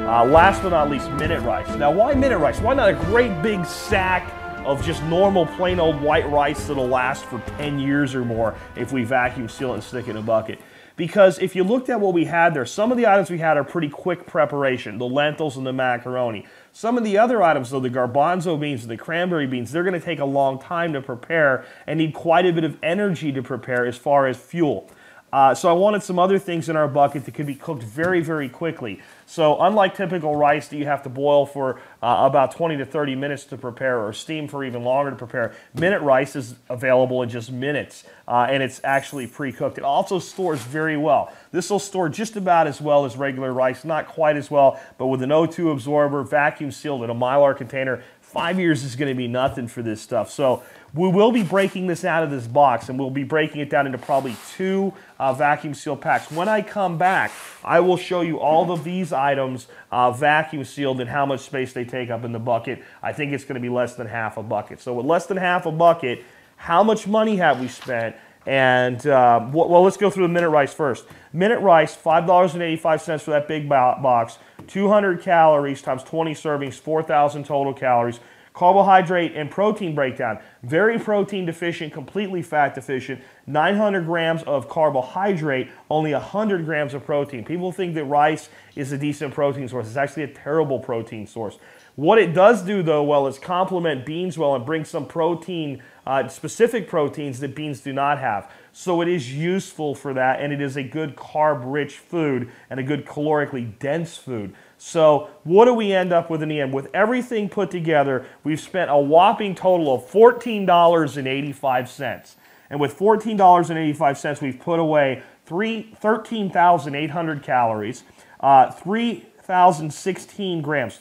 Last but not least, minute rice. Now, why minute rice? Why not a great big sack of just normal plain old white rice that'll last for 10 years or more if we vacuum seal it and stick it in a bucket? Because if you looked at what we had there, some of the items we had are pretty quick preparation, the lentils and the macaroni. Some of the other items, though, the garbanzo beans and the cranberry beans, they're going to take a long time to prepare and need quite a bit of energy to prepare as far as fuel. So I wanted some other things in our bucket that could be cooked very, very quickly. So unlike typical rice that you have to boil for about 20 to 30 minutes to prepare or steam for even longer to prepare, minute rice is available in just minutes and it's actually pre-cooked. It also stores very well. This will store just about as well as regular rice, not quite as well, but with an O2 absorber, vacuum sealed in a mylar container, 5 years is going to be nothing for this stuff. So we will be breaking this out of this box, and we'll be breaking it down into probably 2 vacuum seal packs. When I come back, I will show you all of these items vacuum sealed and how much space they take up in the bucket. I think it's going to be less than half a bucket. So with less than half a bucket, how much money have we spent? And, well, let's go through the minute rice first. Minute rice, $5.85 for that big box, 200 calories times 20 servings, 4,000 total calories. Carbohydrate and protein breakdown, very protein deficient, completely fat deficient, 900 grams of carbohydrate, only 100 grams of protein. People think that rice is a decent protein source. It's actually a terrible protein source. What it does do, though, well, is complement beans well and bring some protein, specific proteins that beans do not have. So it is useful for that, and it is a good carb-rich food and a good calorically dense food. So what do we end up with in the end? With everything put together, we've spent a whopping total of $14.85. And with $14.85, we've put away 13,800 calories, 3,016 grams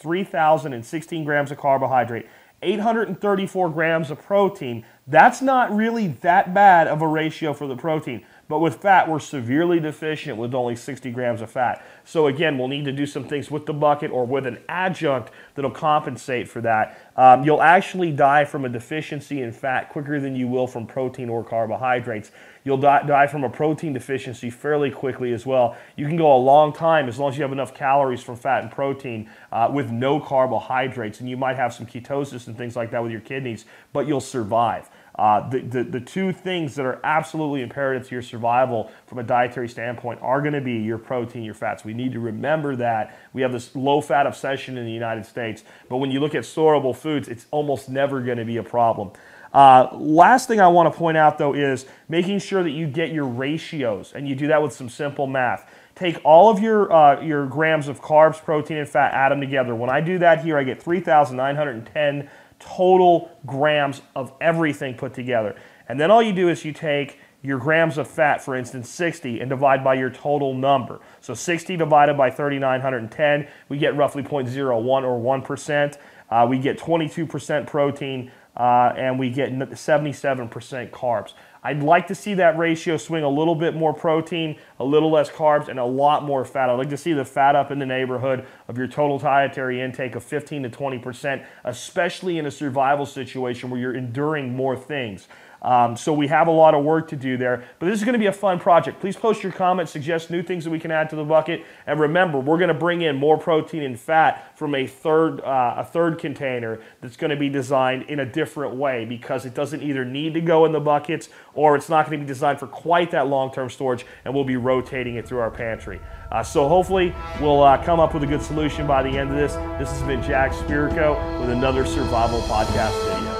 of carbohydrate, 834 grams of protein. That's not really that bad of a ratio for the protein. But with fat, we're severely deficient with only 60 grams of fat. So again, we'll need to do some things with the bucket or with an adjunct that'll compensate for that. You'll actually die from a deficiency in fat quicker than you will from protein or carbohydrates. You'll die from a protein deficiency fairly quickly as well. You can go a long time as long as you have enough calories from fat and protein with no carbohydrates. And you might have some ketosis and things like that with your kidneys, but you'll survive. The 2 things that are absolutely imperative to your survival from a dietary standpoint are going to be your protein, your fats. We need to remember that. We have this low-fat obsession in the United States, but when you look at storable foods, it's almost never going to be a problem. Last thing I want to point out, though, is making sure that you get your ratios, and you do that with some simple math. Take all of your grams of carbs, protein, and fat, add them together. When I do that here, I get 3,910 total grams of everything put together. And then all you do is you take your grams of fat, for instance, 60, and divide by your total number. So 60 divided by 3,910, we get roughly 0.01 or 1%. We get 22% protein, and we get 77% carbs. I'd like to see that ratio swing a little bit more protein, a little less carbs, and a lot more fat. I'd like to see the fat up in the neighborhood of your total dietary intake of 15 to 20%, especially in a survival situation where you're enduring more things. So we have a lot of work to do there, but this is going to be a fun project. Please post your comments, suggest new things that we can add to the bucket, and remember, we're going to bring in more protein and fat from a third container that's going to be designed in a different way because it doesn't either need to go in the buckets or it's not going to be designed for quite that long-term storage, and we'll be rotating it through our pantry. So hopefully we'll come up with a good solution by the end of this. This has been Jack Spirko with another Survival Podcast video.